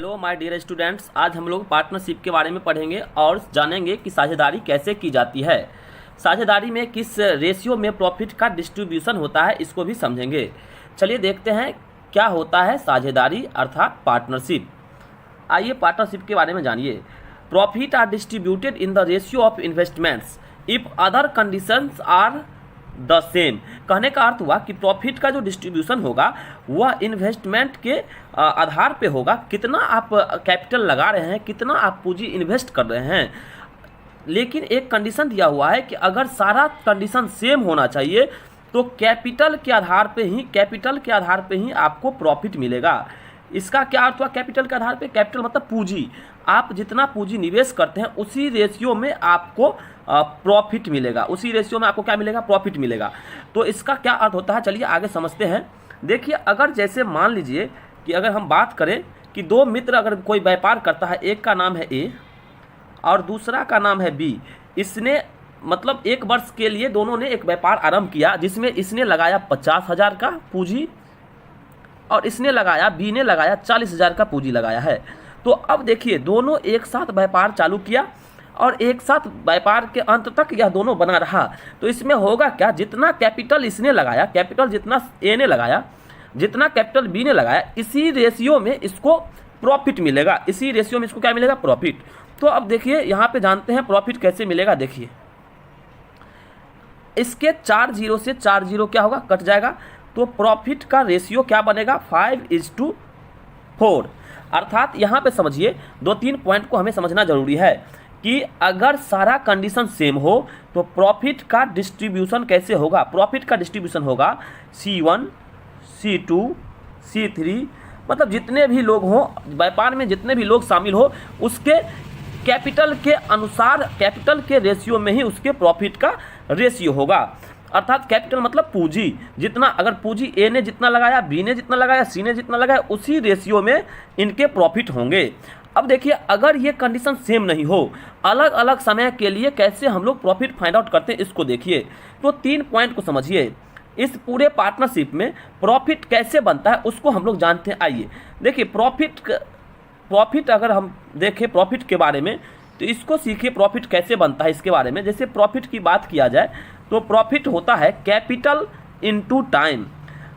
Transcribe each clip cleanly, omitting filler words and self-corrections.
Hello my dear students, आज हम लोग पार्टनरशिप के बारे में पढ़ेंगे और जानेंगे कि साझेदारी कैसे की जाती है। साझेदारी में किस रेशियो में प्रॉफिट का डिस्ट्रीब्यूशन होता है, इसको भी समझेंगे। चलिए देखते हैं क्या होता है साझेदारी अर्थात पार्टनरशिप। आइए पार्टनरशिप के बारे में जानिए। Profit are distributed in the ratio of investments if other conditions are the same. कहने का अर्थ हुआ कि प्रॉफिट का जो डिस्ट्रीब्यूशन होगा वह इन्वेस्टमेंट के आधार पे होगा। कितना आप कैपिटल लगा रहे हैं, कितना आप पूंजी इन्वेस्ट कर रहे हैं। लेकिन एक कंडीशन दिया हुआ है कि अगर सारा कंडीशन सेम होना चाहिए तो कैपिटल के आधार पे ही आपको प्रॉफिट मिलेगा। इसका क्या अर्थ हुआ कैपिटल के आधार पे? कैपिटल मतलब पूंजी। आप जितना पूंजी निवेश करते हैं उसी रेशियो में आपको प्रॉफिट मिलेगा। उसी रेशियो में आपको क्या मिलेगा? प्रॉफिट मिलेगा। तो इसका क्या अर्थ होता है, चलिए आगे समझते हैं। देखिए, अगर जैसे मान लीजिए कि अगर हम बात करें कि दो मित्र अगर कोई व्यापार करता है, एक का नाम है ए और दूसरा का नाम है बी। इसने मतलब एक वर्ष के लिए दोनों ने एक व्यापार आरंभ किया जिसमें इसने लगाया 50,000 का पूंजी और इसने लगाया, बी ने लगाया 40,000 का पूंजी लगाया है। तो अब देखिए, दोनों एक साथ व्यापार चालू किया और एक साथ व्यापार के अंत तक यह दोनों बना रहा। तो इसमें होगा क्या, जितना कैपिटल इसने लगाया, कैपिटल जितना ए ने लगाया, जितना कैपिटल बी ने लगाया, इसी रेशियो में इसको प्रॉफिट मिलेगा। इसी रेशियो में इसको क्या मिलेगा? प्रॉफिट। तो अब देखिए यहाँ पे जानते हैं प्रॉफिट कैसे मिलेगा। देखिए, इसके 4 जीरो से 4 जीरो क्या होगा? कट जाएगा। तो प्रॉफिट का रेशियो क्या बनेगा? 5:4। अर्थात यहाँ पे समझिए, 2-3 पॉइंट को हमें समझना जरूरी है कि अगर सारा कंडीशन सेम हो तो प्रॉफिट का डिस्ट्रीब्यूशन कैसे होगा? प्रॉफिट का डिस्ट्रीब्यूशन होगा C1, C2, C3, मतलब जितने भी लोग हों व्यापार में, जितने भी लोग शामिल हो, उसके कैपिटल के अनुसार, कैपिटल के रेशियो में ही उसके प्रॉफिट का रेशियो होगा। अर्थात कैपिटल मतलब पूंजी। जितना अगर पूंजी ए ने जितना लगाया, बी ने जितना लगाया, सी ने जितना लगाया, उसी रेशियो में इनके प्रॉफिट होंगे। अब देखिए, अगर ये कंडीशन सेम नहीं हो, अलग अलग समय के लिए कैसे हम लोग प्रॉफिट फाइंड आउट करते हैं, इसको देखिए। तो 3 पॉइंट को समझिए। इस पूरे पार्टनरशिप में प्रॉफिट कैसे बनता है उसको हम लोग जानते हैं। आइए देखिए, प्रॉफिट अगर हम देखें प्रॉफिट के बारे में तो इसको सीखिए प्रॉफिट कैसे बनता है इसके बारे में। जैसे प्रॉफिट की बात किया जाए तो प्रॉफिट होता है कैपिटल इनटू टाइम।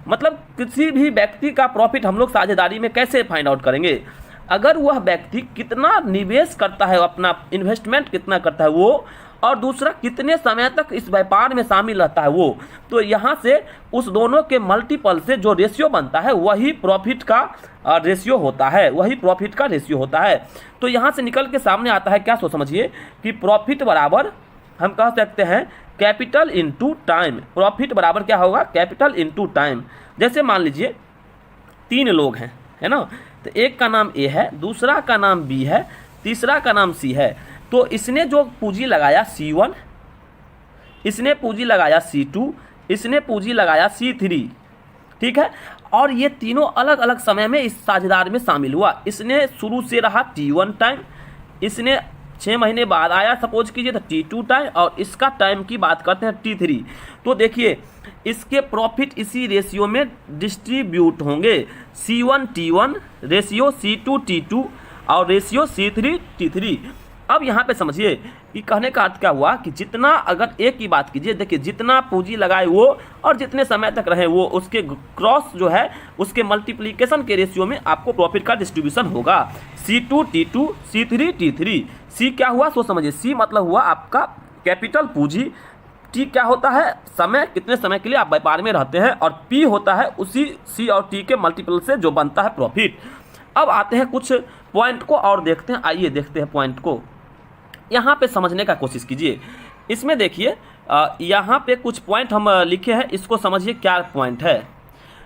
मतलब किसी भी व्यक्ति का प्रॉफिट हम लोग साझेदारी में कैसे फाइंड आउट करेंगे? अगर वह व्यक्ति कितना निवेश करता है, अपना इन्वेस्टमेंट कितना करता है वो, और दूसरा कितने समय तक इस व्यापार में शामिल रहता है वो, तो यहाँ से उस दोनों के मल्टीपल से जो रेशियो बनता है वही प्रॉफिट का रेशियो होता है, वही प्रॉफिट का रेशियो होता है। तो यहाँ से निकल के सामने आता है क्या? सो समझिए कि प्रॉफिट बराबर हम कह सकते हैं कैपिटल इनटू टाइम। प्रॉफिट बराबर क्या होगा? Capital into time. जैसे मान लीजिए 3 लोग हैं, है ना, तो एक का नाम ए है, दूसरा का नाम बी है, तीसरा का नाम सी है। तो इसने जो पूंजी लगाया C1, इसने पूंजी लगाया C2, इसने पूंजी लगाया C3, ठीक है। और ये तीनों अलग अलग समय में इस साझेदार में शामिल हुआ। इसने शुरू से रहा T1 टाइम, इसने 6 महीने बाद आया सपोज कीजिए तो T2 टाइम, और इसका टाइम की बात करते हैं T3। तो देखिए, इसके प्रॉफिट इसी रेशियो में डिस्ट्रीब्यूट होंगे। C1 T1 ratio, C2 T2 और रेशियो C3 T3। अब यहाँ पे समझिए कि कहने का अर्थ क्या हुआ कि जितना, अगर एक की बात कीजिए, देखिए जितना पूंजी लगाए वो और जितने समय तक रहे वो, उसके क्रॉस जो है उसके मल्टीप्लिकेशन के रेशियो में आपको प्रॉफिट का डिस्ट्रीब्यूशन होगा। C2 T2, C3 T3। C क्या हुआ सो समझिए, C मतलब हुआ आपका कैपिटल पूंजी, T क्या होता है? समय, कितने समय के लिए आप व्यापार में रहते हैं, और P होता है उसी C और T के मल्टीपल से जो बनता है प्रॉफिट। अब आते हैं कुछ पॉइंट को और देखते हैं। आइए देखते हैं पॉइंट को, यहाँ पे समझने का कोशिश कीजिए। इसमें देखिए, यहाँ पे कुछ पॉइंट हम लिखे हैं, इसको समझिए क्या पॉइंट है।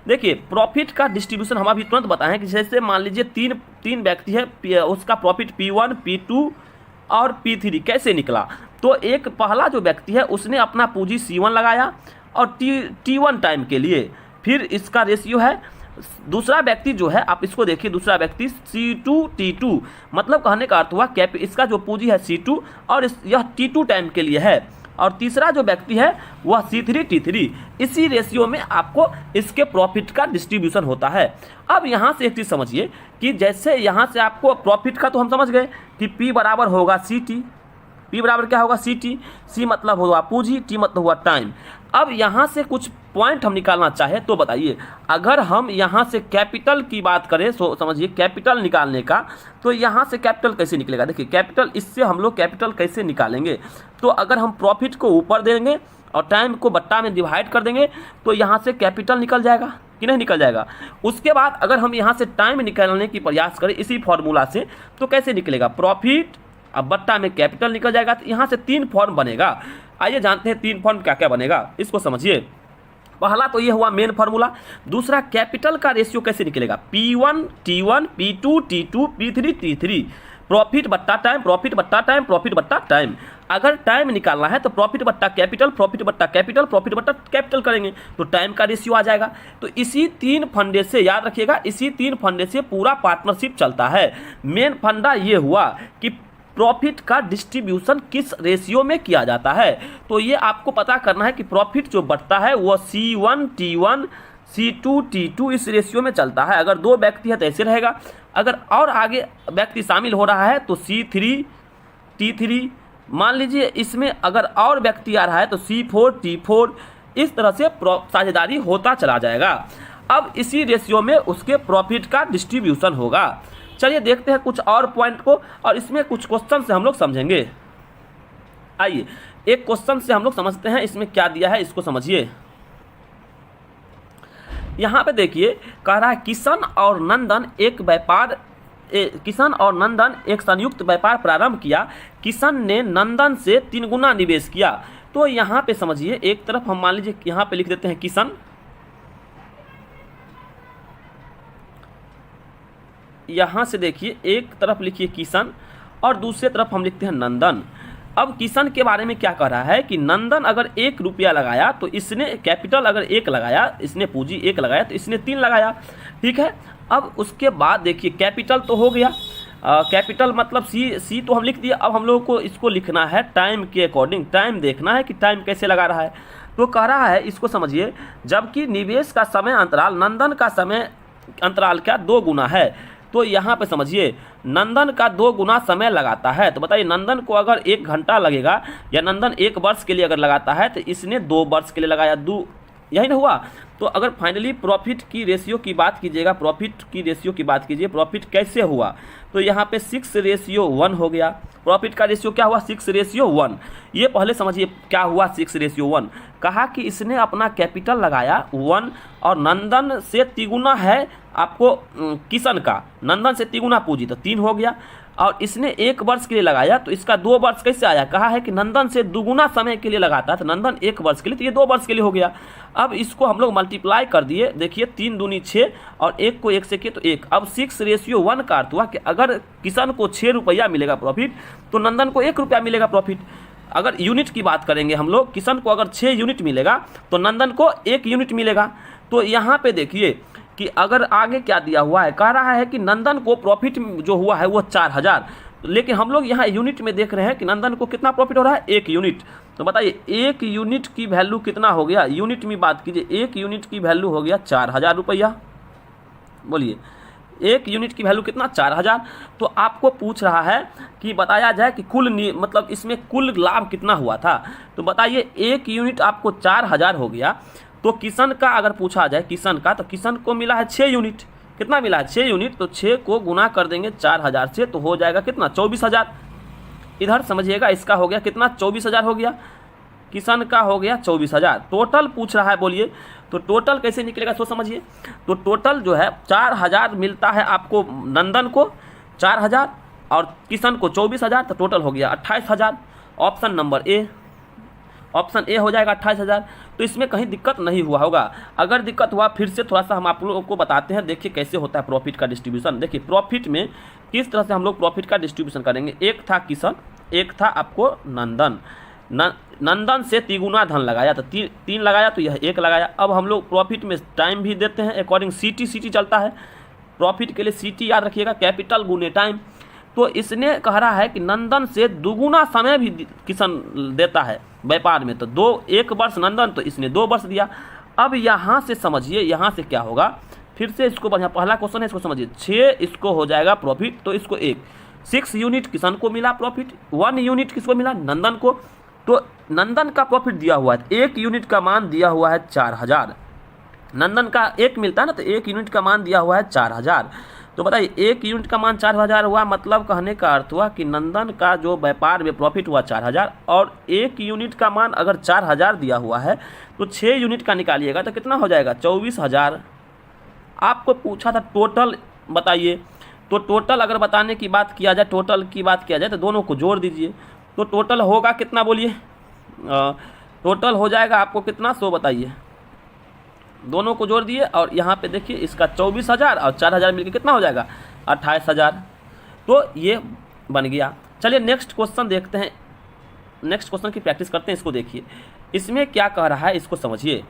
देखिए, प्रॉफिट का डिस्ट्रीब्यूशन हम अभी तुरंत बताएं कि जैसे मान लीजिए तीन व्यक्ति है, उसका प्रॉफिट P1, P2 और P3 कैसे निकला? तो एक पहला जो व्यक्ति है उसने अपना पूंजी C1 लगाया और T1 टाइम के लिए, फिर इसका रेशियो है। दूसरा व्यक्ति जो है, आप इसको देखिए, दूसरा व्यक्ति C2 T2, मतलब कहने का अर्थ हुआ इसका जो पूंजी है C2 और यह T2 टाइम के लिए है। और तीसरा जो व्यक्ति है वह C3 T3। इसी रेशियो में आपको इसके प्रॉफिट का डिस्ट्रीब्यूशन होता है। अब यहाँ से एक चीज़ समझिए कि जैसे यहाँ से आपको प्रॉफिट का तो हम समझ गए कि P बराबर होगा CT। P बराबर क्या होगा CT। C मतलब हुआ पूंजी, T मतलब हुआ टाइम। अब यहाँ से कुछ पॉइंट हम निकालना चाहें तो बताइए, अगर हम यहाँ से कैपिटल की बात करें तो समझिए कैपिटल निकालने का, तो यहाँ से कैपिटल कैसे निकलेगा। देखिए कैपिटल, इससे हम लोग कैपिटल कैसे निकालेंगे, तो अगर हम प्रॉफिट को ऊपर देंगे और टाइम को बट्टा में डिवाइड कर देंगे तो यहाँ से कैपिटल निकल जाएगा कि नहीं निकल जाएगा। उसके बाद अगर हम यहाँ से टाइम निकालने की प्रयास करें इसी फॉर्मूला से तो कैसे निकलेगा, प्रॉफिट अब बट्टा में कैपिटल निकल जाएगा। तो यहाँ से 3 फॉर्म बनेगा। आइए जानते हैं 3 फॉर्म क्या क्या बनेगा, इसको समझिए। पहला तो ये हुआ मेन फार्मूला। दूसरा कैपिटल का रेशियो कैसे निकलेगा, P1 T1 P2 T2 P3 T3, profit बट्टा टाइम, प्रॉफिट बट्टा टाइम, प्रॉफिट बट्टा टाइम। अगर टाइम निकालना है तो प्रॉफिट बट्टा कैपिटल, प्रॉफिट बट्टा कैपिटल, प्रॉफिट बट्टा कैपिटल करेंगे तो टाइम का रेशियो आ जाएगा। तो इसी 3 फंडे से याद रखिएगा, इसी 3 फंडे से पूरा पार्टनरशिप चलता है। मेन फंडा ये हुआ कि प्रॉफिट का डिस्ट्रीब्यूशन किस रेशियो में किया जाता है। तो ये आपको पता करना है कि प्रॉफिट जो बढ़ता है वो C1 T1 C2 T2 इस रेशियो में चलता है। अगर 2 व्यक्ति है तो ऐसे रहेगा, अगर और आगे व्यक्ति शामिल हो रहा है तो C3 T3, मान लीजिए इसमें अगर और व्यक्ति आ रहा है तो C4 T4, इस तरह से साझेदारी होता चला जाएगा। अब इसी रेशियो में उसके प्रॉफिट का डिस्ट्रीब्यूशन होगा। चलिए देखते हैं कुछ और पॉइंट को, और इसमें कुछ क्वेश्चन से हम लोग समझेंगे। आइए एक क्वेश्चन से हम लोग समझते हैं, इसमें क्या दिया है इसको समझिए। यहाँ पे देखिए कह रहा है किशन और नंदन एक संयुक्त व्यापार प्रारंभ किया। किशन ने नंदन से 3 गुना निवेश किया। तो यहाँ पे समझिए, एक तरफ हम मान लीजिए यहाँ पे लिख देते हैं किशन, यहाँ से देखिए एक तरफ लिखिए किशन और दूसरे तरफ हम लिखते हैं नंदन। अब किशन के बारे में क्या कह रहा है कि नंदन अगर 1 रुपया लगाया तो इसने कैपिटल अगर 1 लगाया, इसने पूंजी 1 लगाया तो इसने 3 लगाया, ठीक है। अब उसके बाद देखिए कैपिटल तो हो गया, कैपिटल मतलब सी तो हम लिख दिया। अब हम लोगों को इसको लिखना है टाइम के अकॉर्डिंग, टाइम देखना है कि टाइम कैसे लगा रहा है। तो कह रहा है इसको समझिए, जबकि निवेश का समय अंतराल नंदन का समय अंतराल क्या 2 गुना है। तो यहाँ पे समझिए नंदन का 2 गुना समय लगाता है। तो बताइए नंदन को अगर 1 घंटा लगेगा या नंदन 1 वर्ष के लिए अगर लगाता है तो इसने 2 वर्ष के लिए लगाया, यही ना हुआ। तो अगर फाइनली प्रॉफिट की रेशियो की बात कीजिएगा, प्रॉफिट की रेशियो की बात कीजिए, प्रॉफिट कैसे हुआ तो यहाँ पे 6:1 हो गया। प्रॉफिट का रेशियो क्या हुआ 6:1। ये पहले समझिए क्या हुआ 6:1। कहा कि इसने अपना कैपिटल लगाया 1 और नंदन से 3 गुना है आपको किशन का, नंदन से 3 गुना पूंजी तो 3 हो गया। और इसने 1 वर्ष के लिए लगाया तो इसका 2 वर्ष कैसे आया, कहा है कि नंदन से 2 गुना समय के लिए लगाता तो नंदन 1 वर्ष के लिए, तो ये 2 वर्ष के लिए हो गया। अब इसको हम लोग मल्टीप्लाई कर दिए, देखिए 3 दूनी 6 और 1 को 1 से किए तो 1। अब 6:1 का अर्थ हुआ कि अगर किशन को 6 रुपया मिलेगा प्रॉफिट तो नंदन को 1 रुपया मिलेगा प्रॉफिट। अगर यूनिट की बात करेंगे हम लोग, किशन को अगर 6 यूनिट मिलेगा तो नंदन को 1 यूनिट मिलेगा। तो यहाँ पे देखिए कि अगर आगे क्या दिया हुआ है, कह रहा है कि नंदन को प्रॉफिट जो हुआ है वो 4000, लेकिन हम लोग यहाँ यूनिट में देख रहे हैं कि नंदन को कितना प्रॉफिट हो रहा है 1 यूनिट। तो बताइए 1 यूनिट की वैल्यू कितना हो गया, यूनिट में बात कीजिए, 1 यूनिट की वैल्यू हो गया 4000 रुपया। बोलिए 1 यूनिट की वैल्यू कितना 4000। तो आपको पूछ रहा है कि बताया जाए कि कुल मतलब इसमें कुल लाभ कितना हुआ था। तो बताइए 1 यूनिट आपको 4000 हो गया। तो किशन का अगर पूछा जाए किशन का, तो किशन को मिला है 6 यूनिट। कितना मिला है 6 यूनिट, तो 6 को गुना कर देंगे 4000 से तो हो जाएगा कितना 24000। इधर समझिएगा इसका हो गया कितना 24000 हो गया, किशन का हो गया 24000। टोटल पूछ रहा है, बोलिए तो टोटल कैसे निकलेगा सो समझिए। तो टोटल जो है 4000 मिलता है आपको नंदन को 4000 और किशन को 24000, तो टोटल हो गया 28000। Option number A, option A हो जाएगा 28000। तो इसमें कहीं दिक्कत नहीं हुआ होगा। अगर दिक्कत हुआ फिर से थोड़ा सा हम आप लोगों को बताते हैं, देखिए कैसे होता है प्रॉफिट का डिस्ट्रीब्यूशन। देखिए प्रॉफिट में किस तरह से हम लोग प्रॉफिट का डिस्ट्रीब्यूशन करेंगे। एक था किशन, एक था आपको नंदन। नंदन से 3 गुना धन लगाया तो 3 लगाया तो यह 1 लगाया। अब हम लोग प्रॉफिट में टाइम भी देते हैं अकॉर्डिंग, सीटी चलता है प्रॉफिट के लिए, सीटी याद रखिएगा कैपिटल गुने टाइम। तो इसने कह रहा है कि नंदन से दुगुना समय भी किशन देता है व्यापार में, तो 1 वर्ष नंदन, तो इसने 2 वर्ष दिया। अब यहाँ से समझिए, यहाँ से क्या होगा, फिर से इसको बढ़िया, पहला क्वेश्चन है, इसको समझिए, 6 इसको हो जाएगा प्रॉफिट, तो इसको 6 यूनिट किशन को मिला प्रॉफिट, 1 यूनिट किसको मिला, नंदन को। तो नंदन का प्रॉफिट दिया हुआ है, 1 यूनिट का मान दिया हुआ है 4000, नंदन का 1 मिलता है ना, तो 1 यूनिट का मान दिया हुआ है 4000। तो बताइए 1 यूनिट का मान 4000 हुआ, मतलब कहने का अर्थ हुआ कि नंदन का जो व्यापार में प्रॉफिट हुआ 4000, और 1 यूनिट का मान अगर 4000 दिया हुआ है तो 6 यूनिट का निकालिएगा तो कितना हो जाएगा, 24000। आपको पूछा था टोटल बताइए, तो टोटल अगर बताने की बात किया जाए, टोटल की बात किया जाए तो दोनों को जोड़ दीजिए, तो टोटल होगा कितना बोलिए, टोटल हो जाएगा आपको कितना, 100 बताइए, दोनों को जोड़ दिए, और यहाँ पे देखिए इसका 24000 और 4000 मिलकर कितना हो जाएगा, 28000। तो ये बन गया। चलिए नेक्स्ट क्वेश्चन देखते हैं, नेक्स्ट क्वेश्चन की प्रैक्टिस करते हैं। इसको देखिए, इसमें क्या कह रहा है, इसको समझिए।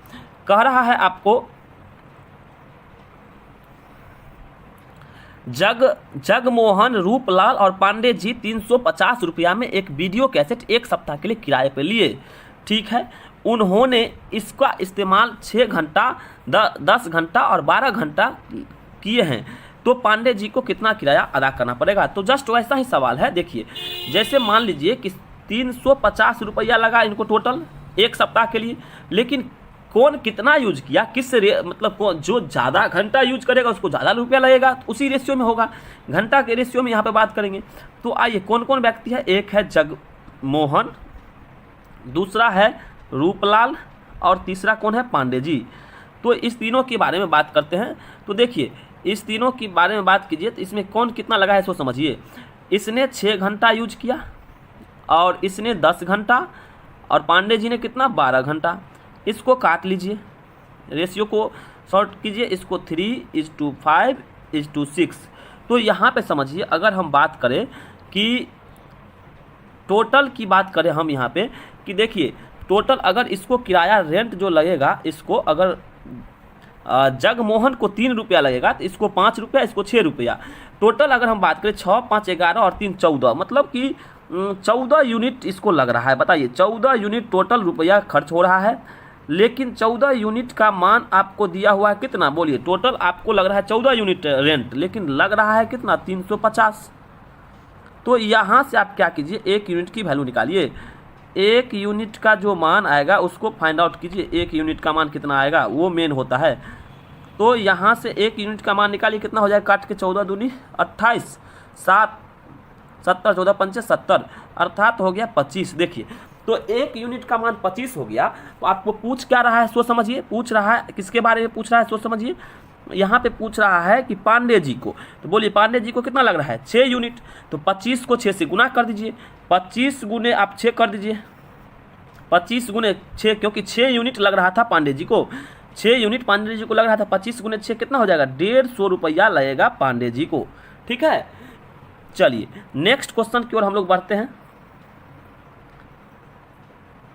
कह रहा है आपको जगमोहन, रूपलाल और पांडे जी 350 रुपया में एक वीडियो कैसेट 1 सप्ताह के लिए किराए पर लिए, ठीक है। उन्होंने इसका इस्तेमाल 6 घंटा, 10 घंटा और 12 घंटा किए हैं, तो पांडे जी को कितना किराया अदा करना पड़ेगा। तो जस्ट वैसा ही सवाल है। देखिए, जैसे मान लीजिए कि 350 रुपया लगा इनको टोटल 1 सप्ताह के लिए, लेकिन कौन कितना यूज किया, मतलब जो ज़्यादा घंटा यूज करेगा उसको ज़्यादा रुपया लगेगा, तो उसी रेशियो में होगा, घंटा के रेशियो में यहाँ पे बात करेंगे। तो आइए कौन कौन व्यक्ति है, एक है जगमोहन, दूसरा है रूपलाल और तीसरा कौन है, पांडे जी। तो इस तीनों के बारे में बात करते हैं। तो देखिए इस तीनों के बारे में बात कीजिए, तो इसमें कौन कितना लगा है सो समझिए। इसने 6 घंटा यूज किया और इसने 10 घंटा, और पांडे जी ने कितना, 12 घंटा। इसको काट लीजिए, रेशियो को शॉर्ट कीजिए, इसको 3:5:6। तो यहाँ पे समझिए, अगर हम बात करें कि टोटल की बात करें हम यहाँ पे, कि देखिए टोटल अगर इसको किराया रेंट जो लगेगा, इसको अगर जगमोहन को 3 रुपया लगेगा, तो इसको 5 रुपया, इसको 6 रुपया। टोटल अगर हम बात करें 6, 5, 11 और 3, 14, मतलब कि 14 यूनिट इसको लग रहा है। बताइए 14 यूनिट टोटल रुपया खर्च हो रहा है, लेकिन 14 यूनिट का मान आपको दिया हुआ है कितना, बोलिए। टोटल आपको लग रहा है 14 यूनिट रेंट, लेकिन लग रहा है कितना, 350। तो यहाँ से आप क्या कीजिए, 1 यूनिट की वैल्यू निकालिए। 1 यूनिट का जो मान आएगा उसको फाइंड आउट कीजिए, 1 यूनिट का मान कितना आएगा वो मेन होता है। तो यहाँ से 1 यूनिट का मान निकालिए, कितना हो जाएगा, काट के 14 दूनी 28, 7, 70, 14, 5, 70, अर्थात हो गया 25। देखिए तो 1 यूनिट का मान 25 हो गया। तो आपको पूछ क्या रहा है सो समझिए, पूछ रहा है किसके बारे में पूछ रहा है सो समझिए। यहाँ पे पूछ रहा है कि पांडे जी को, तो बोलिए पांडे जी को कितना लग रहा है, 6 यूनिट। तो 25 को 6 से गुना कर दीजिए, 25 गुने आप 6 कर दीजिए, 25 गुने 6, क्योंकि 6 यूनिट लग रहा था पांडे जी को, 6 यूनिट पांडे जी को लग रहा था। 25 गुने 6 कितना हो जाएगा, 150 रुपया लगेगा पांडे जी को, ठीक है। चलिए नेक्स्ट क्वेश्चन की ओर हम लोग बढ़ते हैं।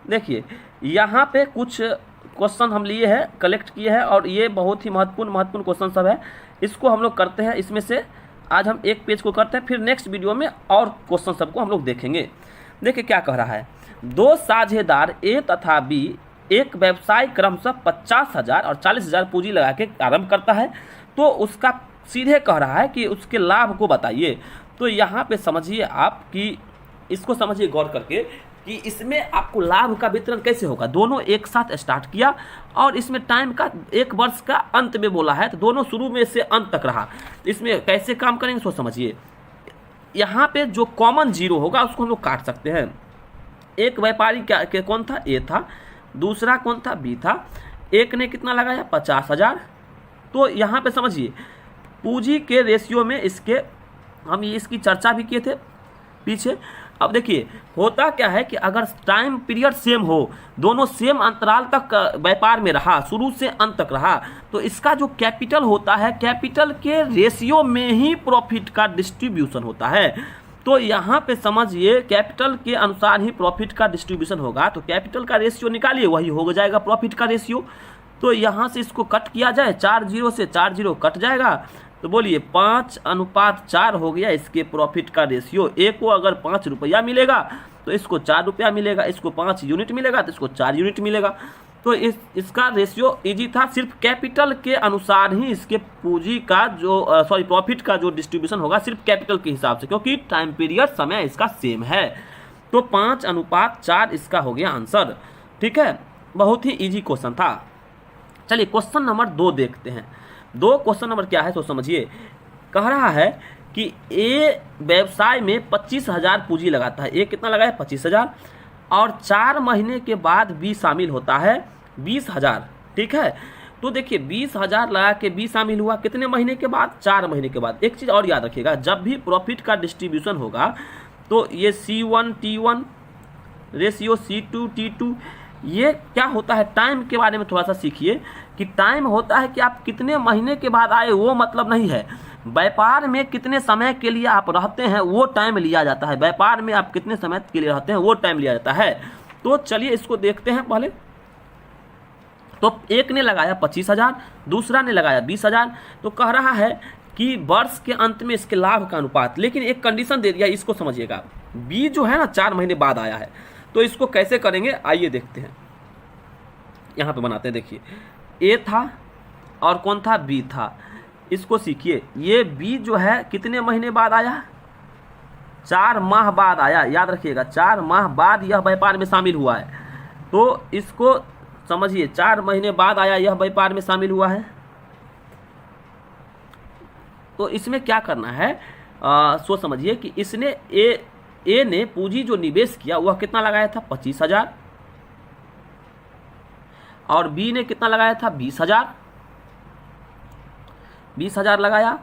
देखिए यहाँ पे कुछ क्वेश्चन हम लिए हैं, कलेक्ट किए हैं, और ये बहुत ही महत्वपूर्ण क्वेश्चन सब है। इसको हम लोग करते हैं, इसमें से आज हम एक पेज को करते हैं, फिर नेक्स्ट वीडियो में और क्वेश्चन सबको हम लोग देखेंगे। देखिए क्या कह रहा है, 2 साझेदार ए तथा बी एक व्यवसाय क्रमशः 50,000 और 40,000 पूंजी लगा के आरंभ करता है, तो उसका सीधे कह रहा है कि उसके लाभ को बताइए। तो यहाँ पे समझिए आप कि इसको समझिए गौर करके कि इसमें आपको लाभ का वितरण कैसे होगा। दोनों एक साथ स्टार्ट किया और इसमें टाइम का 1 वर्ष का अंत में बोला है, तो दोनों शुरू में से अंत तक रहा। इसमें कैसे काम करेंगे सो समझिए। यहाँ पे जो कॉमन जीरो होगा उसको हम लोग काट सकते हैं। एक व्यापारी क्या कौन था, ए था, दूसरा कौन था, बी था। एक ने कितना लगाया, 50,000। तो यहाँ पे समझिए पूंजी के रेशियो में हम इसकी चर्चा भी किए थे पीछे। अब देखिए होता क्या है कि अगर टाइम पीरियड सेम हो, दोनों सेम अंतराल तक व्यापार में रहा, शुरू से अंत तक रहा, तो इसका जो कैपिटल होता है, कैपिटल के रेशियो में ही प्रॉफिट का डिस्ट्रीब्यूशन होता है। तो यहाँ पे समझिए कैपिटल के अनुसार ही प्रॉफिट का डिस्ट्रीब्यूशन होगा। तो कैपिटल का रेशियो निकालिए, वही हो जाएगा प्रॉफिट का रेशियो। तो यहाँ से इसको कट किया जाए, 4 जीरो से 4 जीरो कट जाएगा, तो बोलिए 5:4 हो गया इसके प्रॉफिट का रेशियो। ए को अगर 5 रुपया मिलेगा तो इसको 4 रुपया मिलेगा, इसको 5 यूनिट मिलेगा तो इसको 4 यूनिट मिलेगा। तो इसका रेशियो इजी था, सिर्फ कैपिटल के अनुसार ही इसके पूंजी का जो प्रॉफिट का जो डिस्ट्रीब्यूशन होगा सिर्फ कैपिटल के हिसाब से, क्योंकि टाइम पीरियड समय इसका सेम है। तो 5:4 इसका हो गया आंसर। ठीक है, बहुत ही इजी क्वेश्चन था। चलिए क्वेश्चन नंबर 2 देखते हैं। 2 क्वेश्चन नंबर क्या है तो समझिए। कह रहा है कि ए व्यवसाय में 25,000 पूंजी लगाता है। ए कितना लगाया? 25,000। और 4 महीने के बाद बी शामिल होता है 20,000। ठीक है, तो देखिए 20,000 लगा के बी शामिल हुआ कितने महीने के बाद? 4 महीने के बाद। एक चीज़ और याद रखिएगा, जब भी प्रॉफिट का डिस्ट्रीब्यूशन होगा तो ये C1T1 रेशियो C2T2, ये क्या होता है? टाइम के बारे में थोड़ा सा सीखिए कि टाइम होता है कि आप कितने महीने के बाद आए वो मतलब नहीं है। व्यापार में कितने समय के लिए आप रहते हैं वो टाइम लिया जाता है। व्यापार में आप कितने समय के लिए रहते हैं वो टाइम लिया जाता है। तो चलिए इसको देखते हैं पहले। तो एक ने लगाया 25,000, दूसरा ने लगाया 20,000। तो कह रहा है कि वर्ष के अंत में इसके लाभ का अनुपात, लेकिन एक कंडीशन दे दिया, इसको समझिएगा। बी जो है ना 4 महीने बाद आया है, तो इसको कैसे करेंगे आइए देखते हैं। यहाँ पे बनाते हैं, देखिए ए था और कौन था? बी था। इसको सीखिए। ये बी जो है कितने महीने बाद आया? 4 माह बाद आया। याद रखिएगा 4 माह बाद यह व्यापार में शामिल हुआ है। तो इसको समझिए, 4 महीने बाद आया, यह व्यापार में शामिल हुआ है। तो इसमें क्या करना है सो समझिए कि इसने ए ने पूंजी जो निवेश किया वह कितना लगाया था? 25,000। और बी ने कितना लगाया था? 20,000। 20,000 लगाया।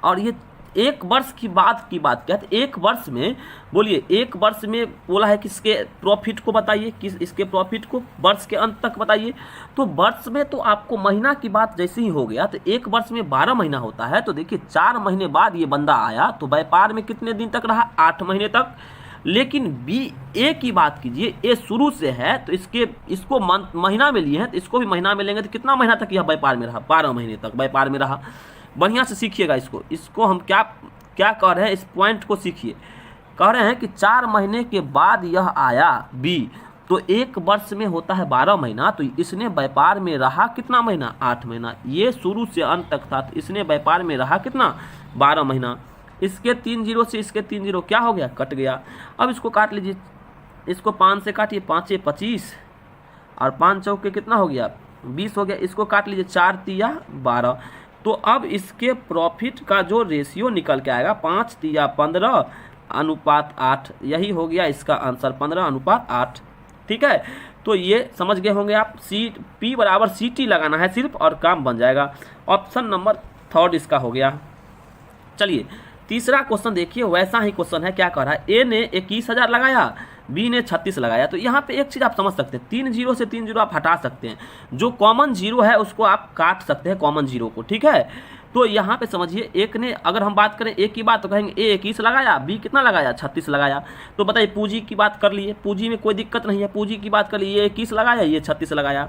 और ये 1 वर्ष की बात क्या है? 1 वर्ष में, बोलिए 1 वर्ष में बोला है किसके प्रॉफिट को बताइए, किस इसके प्रॉफिट को वर्ष के अंत तक बताइए। तो वर्ष में तो आपको महीना की बात जैसे ही हो गया, तो 1 वर्ष में 12 महीना होता है। तो देखिए 4 महीने बाद ये बंदा आया तो व्यापार में कितने दिन तक रहा? 8 महीने तक। लेकिन बी ए की बात कीजिए, ए शुरू से है तो इसको महीना में लिए हैं, तो इसको भी महीना में लेंगे तो कितना महीना तक यह व्यापार में रहा? 12 महीने तक व्यापार में रहा। बढ़िया से सीखिएगा इसको हम क्या कह रहे हैं, इस पॉइंट को सीखिए। कह रहे हैं कि 4 महीने के बाद यह आया बी, तो 1 वर्ष में होता है 12 महीना, तो इसने व्यापार में रहा कितना महीना? 8 महीना। ये शुरू से अंत तक था, तो इसने व्यापार में रहा कितना? 12 महीना। इसके 3 जीरो से इसके 3 जीरो क्या हो गया? कट गया। अब इसको काट लीजिए, इसको 5 से काटिए, 5 × 25 और 5 चौके कितना हो गया? 20 हो गया। इसको काट लीजिए, 4 × 12। तो अब इसके प्रॉफिट का जो रेशियो निकल के आएगा 5 × 15 अनुपात 8, यही हो गया इसका आंसर, 15 अनुपात 8। ठीक है, तो ये समझ गए होंगे आप। P बराबर CT लगाना है सिर्फ और काम बन जाएगा। ऑप्शन नंबर 3 इसका हो गया। चलिए तीसरा क्वेश्चन देखिए, वैसा ही क्वेश्चन है। क्या कह रहा है? ए ने 21,000 लगाया, बी ने 36 लगाया। तो यहाँ पे एक चीज़ आप समझ सकते हैं, 3 जीरो से 3 जीरो आप हटा सकते हैं, जो कॉमन जीरो है उसको आप काट सकते हैं, कॉमन जीरो को। ठीक है, तो यहाँ पे समझिए, एक ने, अगर हम बात करें ए की बात तो कहेंगे ए 21 लगाया, बी कितना लगाया? 36 लगाया। तो बताइए पूंजी की बात कर लिए, पूंजी में कोई दिक्कत नहीं है, पूंजी की बात कर लिए, ये 21 लगाया, ये 36 लगाया।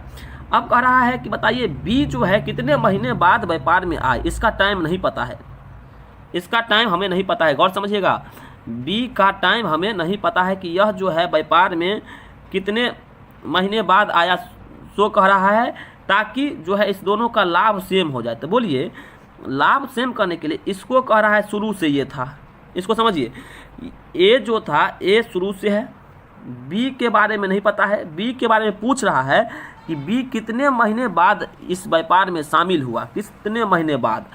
अब कह रहा है कि बताइए बी जो है कितने महीने बाद व्यापार में आए, इसका टाइम नहीं पता है, इसका टाइम हमें नहीं पता है। गौर समझिएगा, बी का टाइम हमें नहीं पता है कि यह जो है व्यापार में कितने महीने बाद आया, सो कह रहा है, ताकि जो है इस दोनों का लाभ सेम हो जाए। तो बोलिए लाभ सेम करने के लिए इसको कह रहा है शुरू से ये था, इसको समझिए, ए जो था ए शुरू से है, बी के बारे में नहीं पता है, बी के बारे में पूछ रहा है कि बी कितने महीने बाद इस व्यापार में शामिल हुआ, कितने महीने बाद,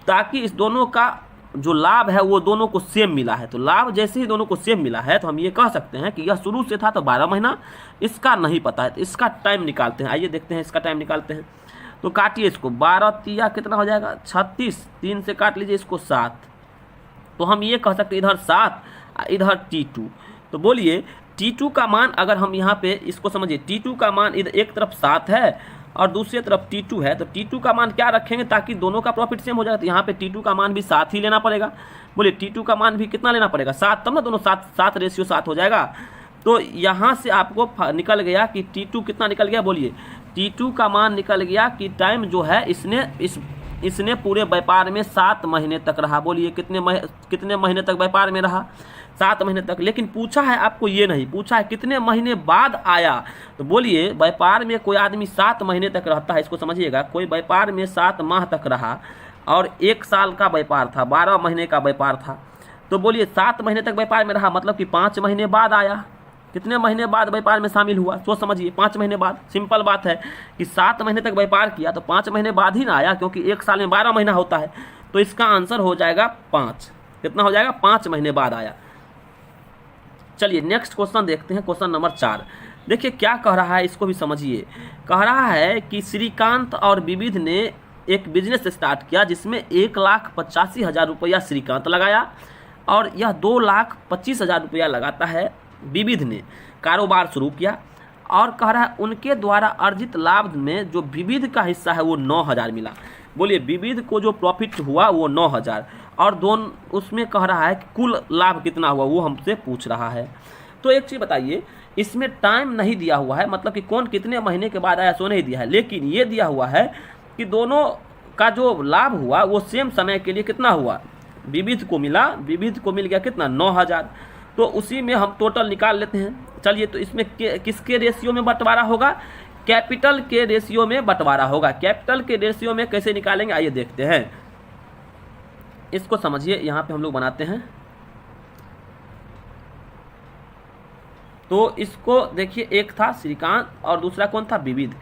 ताकि इस दोनों का जो लाभ है वो दोनों को सेम मिला है। तो लाभ जैसे ही दोनों को सेम मिला है तो हम ये कह सकते हैं कि यह शुरू से था तो 12 महीना, इसका नहीं पता है, तो इसका टाइम निकालते हैं। आइए देखते हैं इसका टाइम निकालते हैं। तो काटिए इसको, 12 × कितना हो जाएगा? 36, 3 से काट लीजिए इसको 7। तो हम ये कह सकते हैं इधर 7 इधर T2। तो बोलिए T2 का मान, अगर हम यहाँ पे इसको समझिए, T2 का मान इधर एक तरफ 7 है और दूसरी तरफ T2 है, तो T2 का मान क्या रखेंगे ताकि दोनों का प्रॉफिट सेम हो जाए? तो यहाँ पे T2 का मान भी 7 ही लेना पड़ेगा। बोलिए T2 का मान भी कितना लेना पड़ेगा? 7, तब ना दोनों 7 रेशियो 7 हो जाएगा। तो यहाँ से आपको निकल गया कि T2 कितना निकल गया? बोलिए T2 का मान निकल गया कि टाइम जो है इसने इस इसने पूरे व्यापार में 7 महीने तक रहा। बोलिए कितने महीने तक व्यापार में रहा? 7 महीने तक। लेकिन पूछा है आपको ये नहीं पूछा है कितने महीने बाद आया। तो बोलिए व्यापार में कोई आदमी 7 महीने तक रहता है, इसको समझिएगा। कोई व्यापार में 7 माह तक रहा और 1 साल का व्यापार था, 12 महीने का व्यापार था। तो बोलिए 7 महीने तक व्यापार में रहा मतलब कि 5 महीने बाद आया। कितने महीने बाद व्यापार में शामिल हुआ? सोच समझिए, 5 महीने बाद। सिंपल बात है कि 7 महीने तक व्यापार किया तो 5 महीने बाद ही ना आया, क्योंकि 1 साल में 12 महीना होता है। तो इसका आंसर हो जाएगा 5। कितना हो जाएगा? 5 महीने बाद आया। चलिए नेक्स्ट क्वेश्चन देखते हैं, क्वेश्चन नंबर 4। देखिए क्या कह रहा है, इसको भी समझिए। कह रहा है कि श्रीकांत और विविध ने एक बिजनेस स्टार्ट किया जिसमें 1,85,000 रुपया श्रीकांत लगाया और यह 2,25,000 रुपया लगाता है विविध ने। कारोबार शुरू किया और कह रहा है उनके द्वारा अर्जित लाभ में जो विविध का हिस्सा है वो 9,000 मिला। बोलिए विविध को जो प्रॉफिट हुआ वो 9,000 और दोनों उसमें कह रहा है कि कुल लाभ कितना हुआ वो हमसे पूछ रहा है। तो एक चीज़ बताइए, इसमें टाइम नहीं दिया हुआ है, मतलब कि कौन कितने महीने के बाद आया सो नहीं दिया है, लेकिन ये दिया हुआ है कि दोनों का जो लाभ हुआ वो सेम समय के लिए कितना हुआ, विविध को मिला। विविध को मिल गया कितना? 9,000। तो उसी में हम टोटल निकाल लेते हैं। चलिए तो इसमें किसके रेशियो में बंटवारा होगा? कैपिटल के रेशियो में बंटवारा होगा। कैपिटल के रेशियो में कैसे निकालेंगे आइए देखते हैं। इसको समझिए, यहाँ पे हम लोग बनाते हैं। तो इसको देखिए, एक था श्रीकांत और दूसरा कौन था? विविध।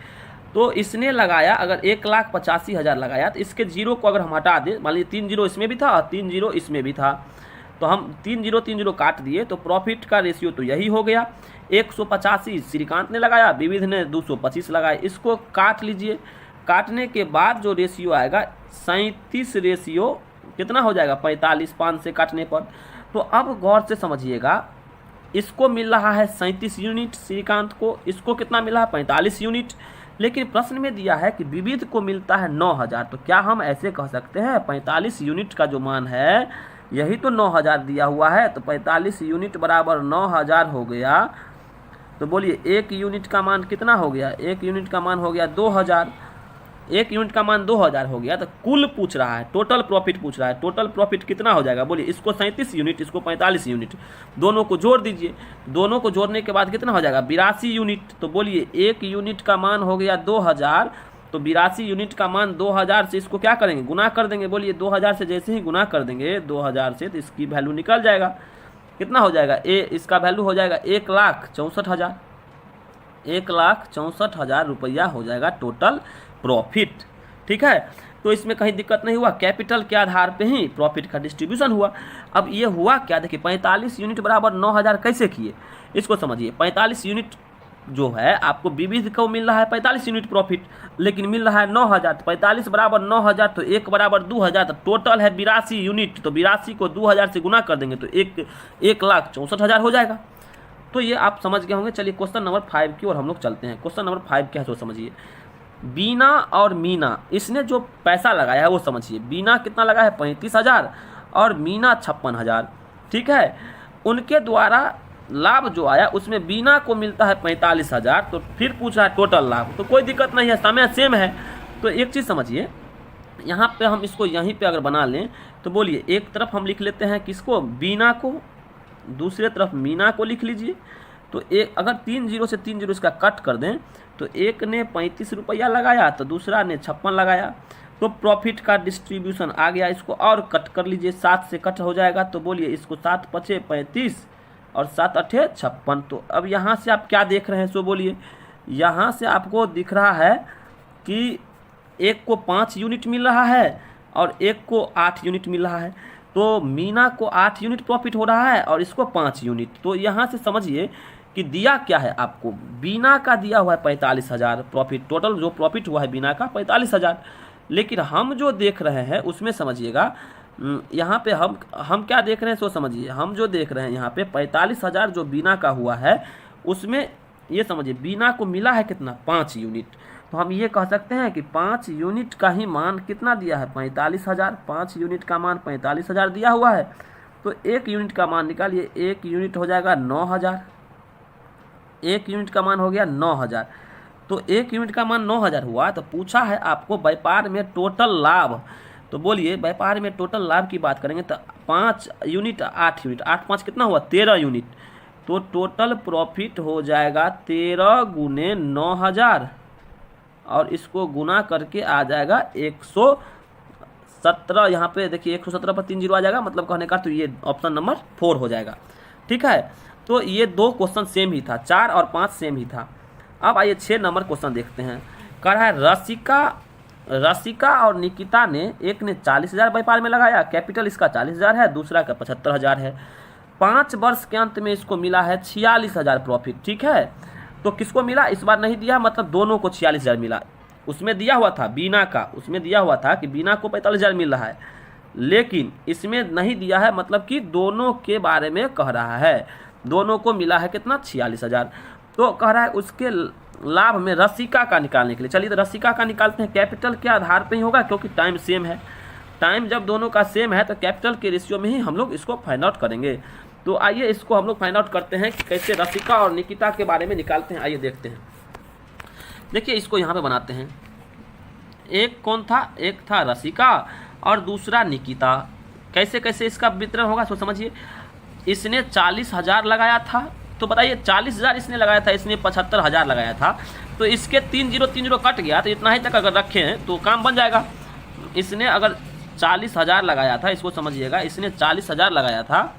तो इसने लगाया अगर 1,85,000 लगाया तो इसके जीरो को अगर हम हटा दें, मान लीजिए 3 जीरो इसमें भी था और 3 जीरो इसमें भी था, तो हम 3 जीरो काट दिए तो प्रॉफिट का रेशियो तो यही हो गया। 185 श्रीकांत ने लगाया, विविध ने 225 लगाया। इसको काट लीजिए। काटने के बाद जो रेशियो आएगा 37 रेशियो कितना हो जाएगा? 45 5 से काटने पर। तो अब गौर से समझिएगा, इसको मिल रहा है 37 यूनिट श्रीकांत को, इसको कितना मिला है? 45 यूनिट। लेकिन प्रश्न में दिया है कि विविध को मिलता है 9,000। तो क्या हम ऐसे कह सकते हैं 45 यूनिट का जो मान है यही तो 9,000 दिया हुआ है, तो 45 यूनिट बराबर 9,000 हो गया। तो बोलिए 1 यूनिट का मान कितना हो गया? 1 यूनिट का मान हो गया 2,000। 1 यूनिट का मान 2,000 हो गया। तो कुल पूछ रहा है, टोटल प्रॉफिट पूछ रहा है। टोटल प्रॉफिट कितना हो जाएगा? बोलिए इसको 37 यूनिट, इसको 45 यूनिट, दोनों को जोड़ दीजिए। दोनों को जोड़ने के बाद कितना हो जाएगा? 82 यूनिट। तो बोलिए 1 यूनिट का मान हो गया 2,000, तो 82 यूनिट का मान 2,000 से इसको क्या करेंगे? गुना कर देंगे। बोलिए 2,000 से जैसे ही गुना कर देंगे 2,000 से, तो इसकी वैल्यू निकल जाएगा। कितना हो जाएगा? इसका वैल्यू हो जाएगा 1,64,000। 1,64,000 रुपया हो जाएगा टोटल प्रॉफिट। ठीक है, तो इसमें कहीं दिक्कत नहीं हुआ। कैपिटल के आधार पे ही प्रॉफिट का डिस्ट्रीब्यूशन हुआ। अब ये हुआ क्या? देखिए 45 यूनिट बराबर 9,000 कैसे किए, इसको समझिए। 45 यूनिट जो है आपको विविध को मिल रहा है 45 यूनिट प्रॉफिट, लेकिन मिल रहा है 9,000। तो 45 बराबर 9,000 तो 1 बराबर 2,000, तो टोटल है 82 यूनिट। तो 82 को 2,000 से गुना कर देंगे तो 1,64,000 हो जाएगा। तो ये आप समझ गए होंगे। चलिए क्वेश्चन नंबर 5 की ओर हम लोग चलते हैं। क्वेश्चन नंबर 5 क्या है तो समझिए। बीना और मीना, इसने जो पैसा लगाया है वो समझिए। बीना कितना लगा है? 35,000 और मीना 56,000। ठीक है, उनके द्वारा लाभ जो आया उसमें बीना को मिलता है 45,000। तो फिर पूछ रहा है टोटल लाभ, तो कोई दिक्कत नहीं है, समय सेम है। तो एक चीज़ समझिए, यहाँ पे हम इसको यहीं पे अगर बना लें तो बोलिए एक तरफ हम लिख लेते हैं किसको? बीना को, दूसरे तरफ मीना को लिख लीजिए। तो एक अगर 3 जीरो से 3 जीरो इसका कट कर दें तो एक ने 35 रुपया लगाया तो दूसरा ने 56 लगाया। तो प्रॉफिट का डिस्ट्रीब्यूशन आ गया। इसको और कट कर लीजिए, 7 से कट हो जाएगा। तो बोलिए इसको 7 पचे 35 और 7 अठे 56। तो अब यहाँ से आप क्या देख रहे हैं सो बोलिए। यहाँ से आपको दिख रहा है कि एक को 5 यूनिट मिल रहा है और एक को 8 यूनिट मिल रहा है। तो मीना को 8 यूनिट प्रॉफिट हो रहा है और इसको 5 यूनिट। तो यहाँ से समझिए कि दिया क्या है आपको? बीना का दिया हुआ है 45,000 प्रॉफिट। टोटल जो प्रॉफिट हुआ है बीना का 45,000। लेकिन हम जो देख रहे हैं उसमें समझिएगा, यहाँ पे हम क्या देख रहे हैं सो समझिए। हम जो देख रहे हैं यहाँ पे 45,000 जो बीना का हुआ है उसमें ये समझिए बीना को मिला है कितना? 5 यूनिट। तो हम ये कह सकते हैं कि 5 यूनिट का ही मान कितना दिया है? 45,000। 5 यूनिट का मान 45,000 दिया हुआ है। तो 1 यूनिट का मान निकालिए। 1 यूनिट हो जाएगा 9,000। 1 यूनिट का मान हो गया 9,000। तो 1 यूनिट का मान 9,000 हुआ। तो पूछा है आपको व्यापार में टोटल लाभ, तो बोलिए व्यापार में टोटल लाभ की बात करेंगे तो 5 यूनिट 8 यूनिट, 8 5 कितना हुआ 13 यूनिट। तो टोटल प्रॉफिट हो जाएगा 13 गुने 9,000 और इसको गुना करके आ जाएगा 117। यहाँ पे देखिए 117 पर 3 जीरो आ जाएगा, मतलब कहने का तो ये ऑप्शन नंबर 4 हो जाएगा। ठीक है, तो ये 2 क्वेश्चन सेम ही था, 4 और 5 सेम ही था। अब आइए 6 नंबर क्वेश्चन देखते हैं। कह रहा है रसिका और निकिता ने, एक ने 40,000 व्यापार में लगाया, कैपिटल इसका 40,000 है, दूसरा का 75,000 है। 5 वर्ष के अंत में इसको मिला है 46,000 प्रॉफिट। ठीक है, तो किसको मिला, इस बार नहीं दिया, मतलब दोनों को 46,000 मिला। उसमें दिया हुआ था बीना का, उसमें दिया हुआ था कि बीना को 45,000 मिल रहा है, लेकिन इसमें नहीं दिया है, मतलब कि दोनों के बारे में कह रहा है। दोनों को मिला है कितना 46,000। तो कह रहा है उसके लाभ में रसिका का निकालने के लिए, चलिए तो रसिका का निकालते हैं। कैपिटल के आधार पे ही होगा क्योंकि टाइम सेम है। टाइम जब दोनों का सेम है तो कैपिटल के रेशियो में ही हम लोग इसको फाइंड आउट करेंगे। तो आइए इसको हम लोग फाइंड आउट करते हैं कि कैसे रसिका और निकिता के बारे में निकालते हैं। आइए देखते हैं। देखिए इसको यहाँ पे बनाते हैं। एक कौन था, एक था रसिका और दूसरा निकिता। कैसे कैसे इसका वितरण होगा सो समझिए। इसने 40,000 लगाया था, तो बताइए 40,000 इसने लगाया था, इसने 75,000 लगाया था, तो इसके 3 जीरो कट गया, तो इतना ही तक अगर रखे हैं तो काम बन जाएगा। इसने अगर 40,000 लगाया था, इसको समझिएगा, इसने 40,000 लगाया था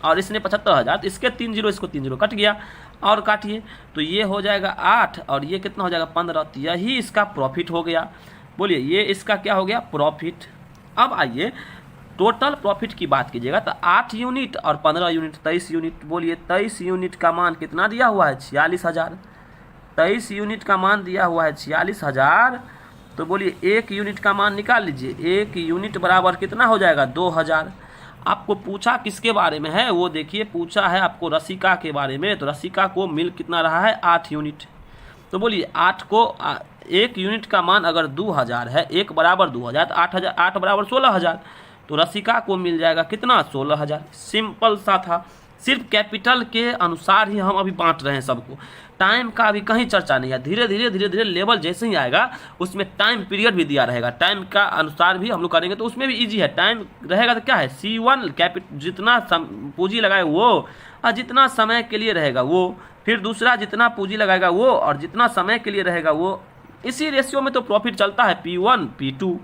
और इसने 75,000, तो इसके 3 जीरो, इसको 3 जीरो कट गया और काटिए तो ये हो जाएगा 8 और ये कितना हो जाएगा 15। तो यही इसका प्रॉफिट हो गया। बोलिए ये इसका क्या हो गया प्रॉफिट। अब आइए टोटल प्रॉफिट की बात कीजिएगा तो 8 यूनिट और 15 यूनिट 23 यूनिट। बोलिए 23 यूनिट का मान कितना दिया हुआ है 46,000। 23 यूनिट का मान दिया हुआ है 46,000। तो बोलिए 1 यूनिट का मान निकाल लीजिए। 1 यूनिट बराबर कितना हो जाएगा 2,000। आपको पूछा किसके बारे में है, वो देखिए पूछा है आपको रसिका के बारे में। तो रसिका को मिल कितना रहा है 8 यूनिट। तो बोलिए 1 यूनिट का मान अगर 2,000 है, 1 बराबर 2,000 तो 8 बराबर 16,000। तो रसिका को मिल जाएगा कितना 16,000। सिंपल सा था, सिर्फ कैपिटल के अनुसार ही हम अभी बांट रहे हैं सबको। टाइम का अभी कहीं चर्चा नहीं है। धीरे धीरे लेवल जैसे ही आएगा उसमें टाइम पीरियड भी दिया रहेगा, टाइम का अनुसार भी हम लोग करेंगे तो उसमें भी इजी है। टाइम रहेगा तो क्या है C1 जितना पूंजी लगाए वो और जितना समय के लिए रहेगा वो, फिर दूसरा जितना पूंजी लगाएगा वो और जितना समय के लिए रहेगा वो। इसी रेशियो में तो प्रॉफिट चलता है P1 P2,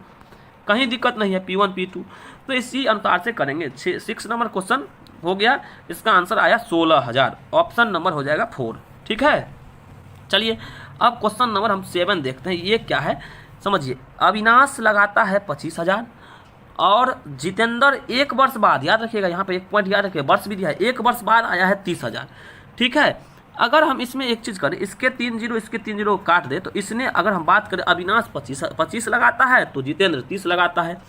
कहीं दिक्कत नहीं है P1 P2। तो इसी अनुसार से करेंगे। 6 नंबर क्वेश्चन हो गया, इसका आंसर आया 16,000। ऑप्शन नंबर हो जाएगा 4। ठीक है, चलिए अब क्वेश्चन नंबर हम 7 देखते हैं। ये क्या है समझिए। अविनाश लगाता है 25,000 और जितेंद्र 1 वर्ष बाद, याद रखिएगा यहाँ पे एक पॉइंट याद रखिए, वर्ष भी दिया है, 1 वर्ष बाद आया है 30,000। ठीक है, अगर हम इसमें एक चीज़ करें, इसके 3 जीरो इसके 3 जीरो काट दे, तो इसने अगर हम बात करें अविनाश 25 लगाता है तो जितेंद्र 30 लगाता है।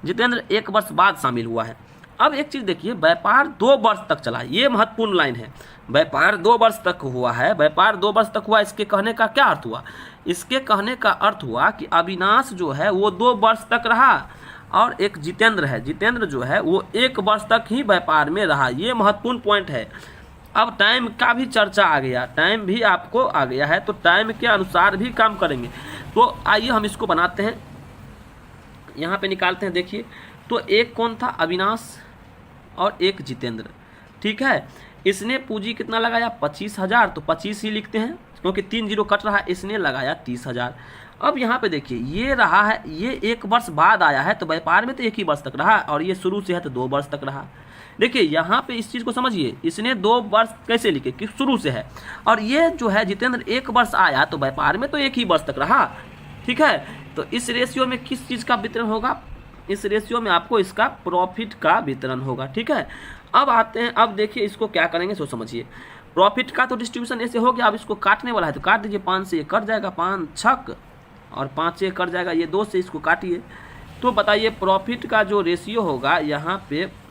जितेंद्र 1 वर्ष बाद शामिल हुआ है। अब एक चीज़ देखिए, व्यापार 2 वर्ष तक चला, ये महत्वपूर्ण लाइन है। व्यापार 2 वर्ष तक हुआ है, व्यापार 2 वर्ष तक हुआ। इसके कहने का क्या अर्थ हुआ, इसके कहने का अर्थ हुआ कि अविनाश जो है वो 2 वर्ष तक रहा और एक जितेंद्र है, जितेंद्र जो है वो 1 वर्ष तक ही व्यापार में रहा। ये महत्वपूर्ण पॉइंट है। अब टाइम का भी चर्चा आ गया, टाइम भी आपको आ गया है, तो टाइम के अनुसार भी काम करेंगे। तो आइए हम इसको बनाते हैं, यहाँ पे निकालते हैं। देखिए तो एक कौन था अविनाश और एक जितेंद्र। ठीक है, इसने पूंजी कितना लगाया 25,000, तो 25 ही लिखते हैं क्योंकि 3 जीरो कट रहा है। इसने लगाया 30,000। अब यहाँ पे देखिए ये रहा है, ये 1 वर्ष बाद आया है तो व्यापार में तो 1 ही वर्ष तक रहा और ये शुरू से है तो 2 वर्ष तक रहा। देखिए यहाँ पे इस चीज़ को समझिए, इसने 2 वर्ष कैसे लिखे कि शुरू से है, और ये जो है जितेंद्र 1 वर्ष आया तो व्यापार में तो 1 ही वर्ष तक रहा। ठीक है, तो इस रेशियो में किस चीज़ का वितरण होगा, इस रेशियो में आपको इसका प्रॉफिट का वितरण होगा। ठीक है, अब आते हैं, अब देखिए इसको क्या करेंगे सो समझिए। प्रॉफिट का तो डिस्ट्रीब्यूशन ऐसे हो गया, अब इसको काटने वाला है तो काट दीजिए। 5 से ये कट जाएगा, 5 छक और 5 से कट जाएगा, ये 2 से इसको काटिए। तो बताइए प्रॉफिट का जो रेशियो होगा यहाँ पे,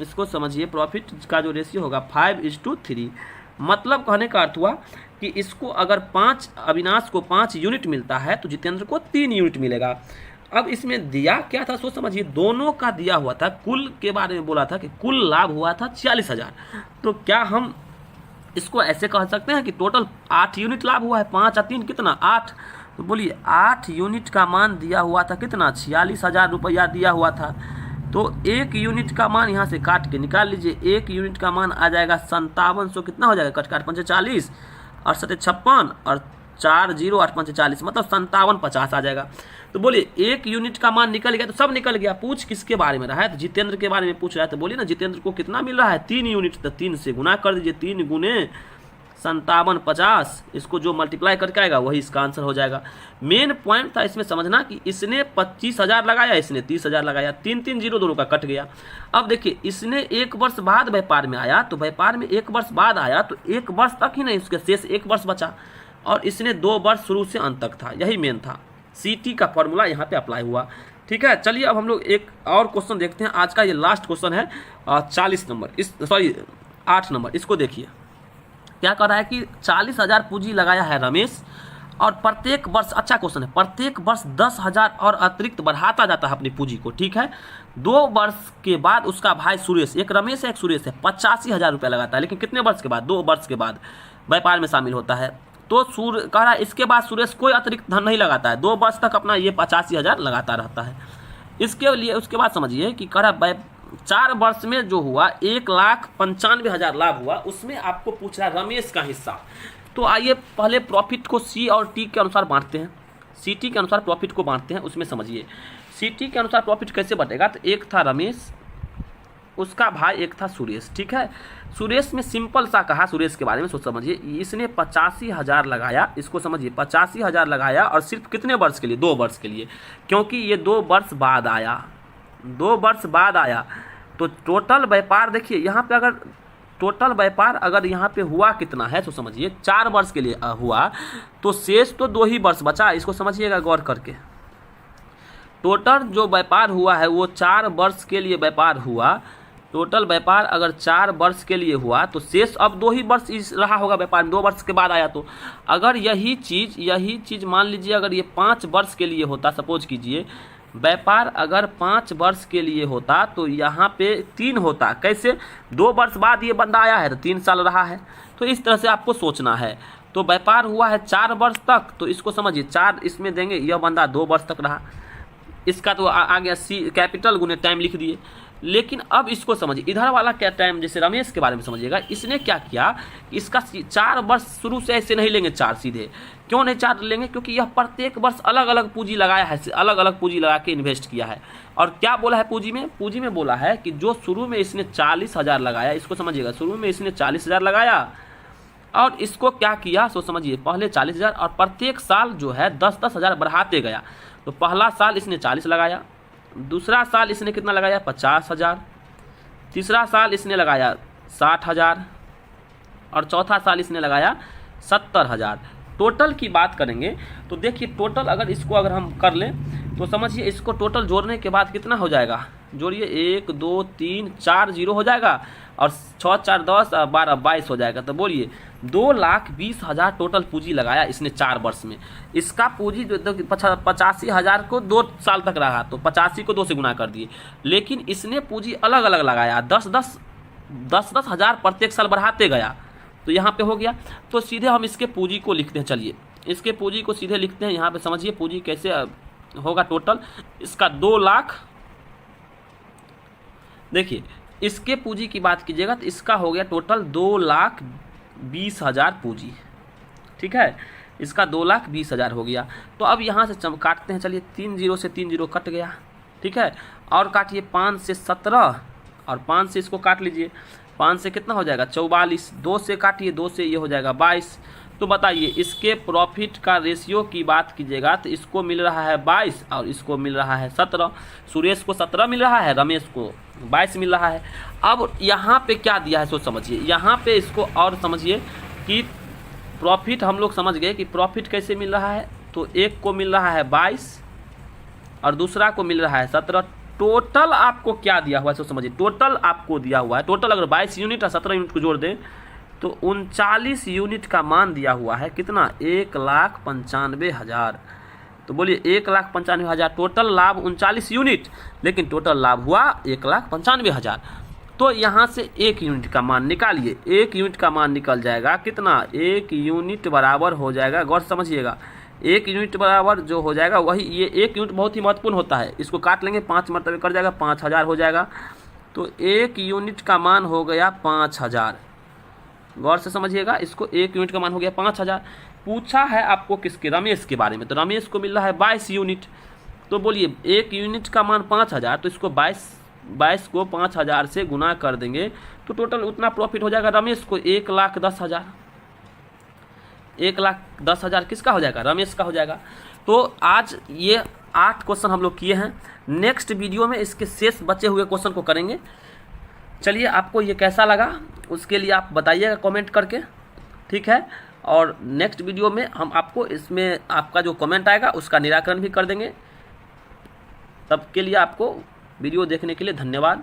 इसको समझिए, प्रॉफिट का जो रेशियो होगा 5:3। मतलब कहने का अर्थ हुआ कि इसको अगर 5 अविनाश को 5 यूनिट मिलता है तो जितेंद्र को 3 यूनिट मिलेगा। अब इसमें दिया क्या था सोच समझिए, दोनों का दिया हुआ था, कुल के बारे में बोला था कि कुल लाभ हुआ था 46,000। तो क्या हम इसको ऐसे कह सकते हैं कि टोटल 8 यूनिट लाभ हुआ है, 5 और 3 कितना 8। तो बोलिए 8 यूनिट का मान दिया हुआ था कितना 46,000 रुपया दिया हुआ था। तो 1 यूनिट का मान यहाँ से काट के निकाल लीजिए, 1 यूनिट का मान आ जाएगा 5700, कितना हो जाएगा, कट 5 40 और 56 और 4 0 8 5 40, मतलब 5750 आ जाएगा। तो बोलिए 1 यूनिट का मान निकल गया, तो सब निकल गया। पूछ किसके बारे में रहा है, तो जितेंद्र के बारे में पूछ रहा है। तो बोलिए ना जितेंद्र को कितना मिल रहा है 3 यूनिट, तो 3 से गुना कर दीजिए, 3 गुने 5750, इसको जो मल्टीप्लाई करके आएगा वही इसका आंसर हो जाएगा। मेन पॉइंट था इसमें समझना कि इसने 25,000 लगाया, इसने 30,000 लगाया, 3 3 0 दोनों का कट गया। अब देखिए इसने 1 वर्ष बाद व्यापार में आया, तो व्यापार में 1 वर्ष बाद आया तो 1 वर्ष तक ही नहीं, उसके शेष 1 वर्ष बचा, और इसने 2 वर्ष शुरू से अंत तक था, यही मेन था। CT का फॉर्मूला यहाँ पे अप्लाई हुआ। ठीक है, चलिए अब हम लोग एक और क्वेश्चन देखते हैं। आज का ये लास्ट क्वेश्चन है 40 नंबर, 8 नंबर। इसको देखिए क्या कर रहा है कि 40,000 पूंजी लगाया है रमेश, और प्रत्येक वर्ष, अच्छा क्वेश्चन है, प्रत्येक वर्ष 10,000 और अतिरिक्त बढ़ाता जाता है अपनी पूंजी को। ठीक है, 2 वर्ष के बाद उसका भाई सुरेश, एक रमेश है एक सुरेश है, 85,000 रुपया लगाता है, लेकिन कितने वर्ष के बाद, 2 वर्ष के बाद व्यापार में शामिल होता है। तो कह रहा है इसके बाद सुरेश कोई अतिरिक्त धन नहीं लगाता है, 2 वर्ष तक अपना ये 85,000 लगाता रहता है। इसके लिए उसके बाद समझिए कि कह रहा है 4 वर्ष में जो हुआ 1,95,000 लाभ हुआ, उसमें आपको पूछ रहा है रमेश का हिस्सा। तो आइए पहले प्रॉफिट को C और T के अनुसार बांटते हैं, CT के अनुसार प्रॉफिट को बांटते हैं। उसमें समझिए CT के अनुसार प्रॉफिट कैसे बटेगा, तो एक था रमेश, उसका भाई एक था सुरेश। ठीक है, सुरेश में सिंपल सा कहा सुरेश के बारे में, सोच समझिए इसने 85,000 लगाया, इसको समझिए 85,000 लगाया, और सिर्फ कितने वर्ष के लिए, 2 वर्ष के लिए, क्योंकि ये 2 वर्ष बाद आया, 2 वर्ष बाद आया। तो टोटल व्यापार देखिए यहाँ पे, अगर टोटल व्यापार अगर यहाँ पे हुआ कितना है, तो समझिए 4 वर्ष के लिए हुआ, तो शेष तो 2 ही वर्ष बचा। इसको समझिएगा गौर करके, टोटल जो व्यापार हुआ है वो 4 वर्ष के लिए व्यापार हुआ। टोटल व्यापार अगर 4 वर्ष के लिए हुआ तो शेष अब 2 ही वर्ष रहा होगा व्यापार में, 2 वर्ष के बाद आया। तो अगर यही चीज़ मान लीजिए अगर ये 5 वर्ष के लिए होता, सपोज कीजिए व्यापार अगर 5 वर्ष के लिए होता तो यहाँ पे 3 होता। कैसे, 2 वर्ष बाद ये बंदा आया है तो 3 साल रहा है। तो इस तरह से आपको सोचना है। तो व्यापार हुआ है 4 वर्ष तक, तो इसको समझिए 4 इसमें देंगे, यह बंदा 2 वर्ष तक रहा, इसका तो आ गया C कैपिटल गुने टाइम लिख दिए। लेकिन अब इसको समझिए, इधर वाला क्या टाइम, जैसे रमेश के बारे में समझिएगा, इसने क्या किया, इसका 4 वर्ष शुरू से ऐसे नहीं लेंगे 4 सीधे। क्यों नहीं 4 लेंगे, क्योंकि यह प्रत्येक वर्ष अलग अलग पूंजी लगाया है, अलग अलग पूंजी लगा के इन्वेस्ट किया है। और क्या बोला है पूंजी में बोला है कि जो शुरू में इसने 40,000 लगाया, इसको समझिएगा, शुरू में इसने 40,000 लगाया और इसको क्या किया, सो समझिए पहले 40,000 और प्रत्येक साल जो है 10-10,000 बढ़ाते गया। तो पहला साल इसने 40 लगाया, दूसरा साल इसने कितना लगाया 50,000, तीसरा साल इसने लगाया 60,000 और चौथा साल इसने लगाया 70,000। टोटल की बात करेंगे तो देखिए टोटल अगर इसको अगर हम कर लें तो समझिए इसको टोटल जोड़ने के बाद कितना हो जाएगा, जोड़िए 1 2 3 4 0 हो जाएगा और 6 4 10 12 22 हो जाएगा। तो बोलिए 2,20,000 टोटल पूंजी लगाया इसने 4 वर्ष में। इसका पूंजी जो 85,000 को 2 साल तक रहा, तो 85 को 2 से गुना कर दिए। लेकिन इसने पूंजी अलग अलग लगाया, 10,000 प्रत्येक साल बढ़ाते गया, तो यहाँ पे हो गया। तो सीधे हम इसके पूंजी को लिखते हैं, चलिए इसके पूंजी को सीधे लिखते हैं। यहाँ पे समझिए पूंजी कैसे होगा, टोटल इसका 2 लाख, देखिए इसके पूंजी की बात कीजिएगा तो इसका हो गया टोटल 2,20,000 पूंजी। ठीक है, इसका 2,20,000 हो गया। तो अब यहाँ से काटते हैं, चलिए 3 0 से 3 0 कट गया। ठीक है, और काटिए 5 से 17 और 5 से इसको काट लीजिए, 5 से कितना हो जाएगा 44, 2 से काटिए, 2 से ये हो जाएगा 22। तो बताइए इसके प्रॉफिट का रेशियो की बात कीजिएगा तो इसको मिल रहा है 22 और इसको मिल रहा है 17। सुरेश को 17 मिल रहा है, रमेश को 22 मिल रहा है। अब यहाँ पे क्या दिया है सोच समझिए, यहाँ पे इसको और समझिए कि प्रॉफिट हम लोग समझ गए कि प्रॉफिट कैसे मिल रहा है। तो एक को मिल रहा है 22 और दूसरा को मिल रहा है 17। टोटल आपको क्या दिया हुआ है सोच समझिए, टोटल आपको दिया हुआ है, टोटल अगर 22 यूनिट और 17 यूनिट को जोड़ दें तो 39 यूनिट का मान दिया हुआ है, कितना 1,95,000। तो बोलिए 1,95,000 टोटल लाभ 39 यूनिट, लेकिन टोटल लाभ हुआ 1,95,000। तो यहाँ से 1 यूनिट का मान निकालिए। 1 यूनिट का मान निकल जाएगा कितना, 1 यूनिट बराबर हो जाएगा, गौर समझिएगा, 1 यूनिट बराबर जो हो जाएगा वही, ये 1 यूनिट बहुत ही महत्वपूर्ण होता है, इसको काट लेंगे 5 मरतबे कर जाएगा, 5000 हो जाएगा। तो 1 यूनिट का मान हो गया 5000। गौर से समझिएगा, इसको 1 यूनिट का मान हो गया 5000। पूछा है आपको किसके, रमेश के बारे में, तो रमेश को मिल रहा है 22 यूनिट। तो बोलिए 1 यूनिट का मान 5000, तो इसको 22 को 5000 से गुना कर देंगे तो टोटल उतना प्रॉफिट हो जाएगा रमेश को 1,10,000। 1,10,000 किसका हो जाएगा, रमेश का हो जाएगा। तो आज ये 8 क्वेश्चन हम लोग किए हैं। नेक्स्ट वीडियो में इसके शेष बचे हुए क्वेश्चन को करेंगे। चलिए, आपको ये कैसा लगा उसके लिए आप बताइएगा कमेंट करके, ठीक है। और नेक्स्ट वीडियो में हम आपको इसमें आपका जो कमेंट आएगा उसका निराकरण भी कर देंगे। तब के लिए आपको वीडियो देखने के लिए धन्यवाद।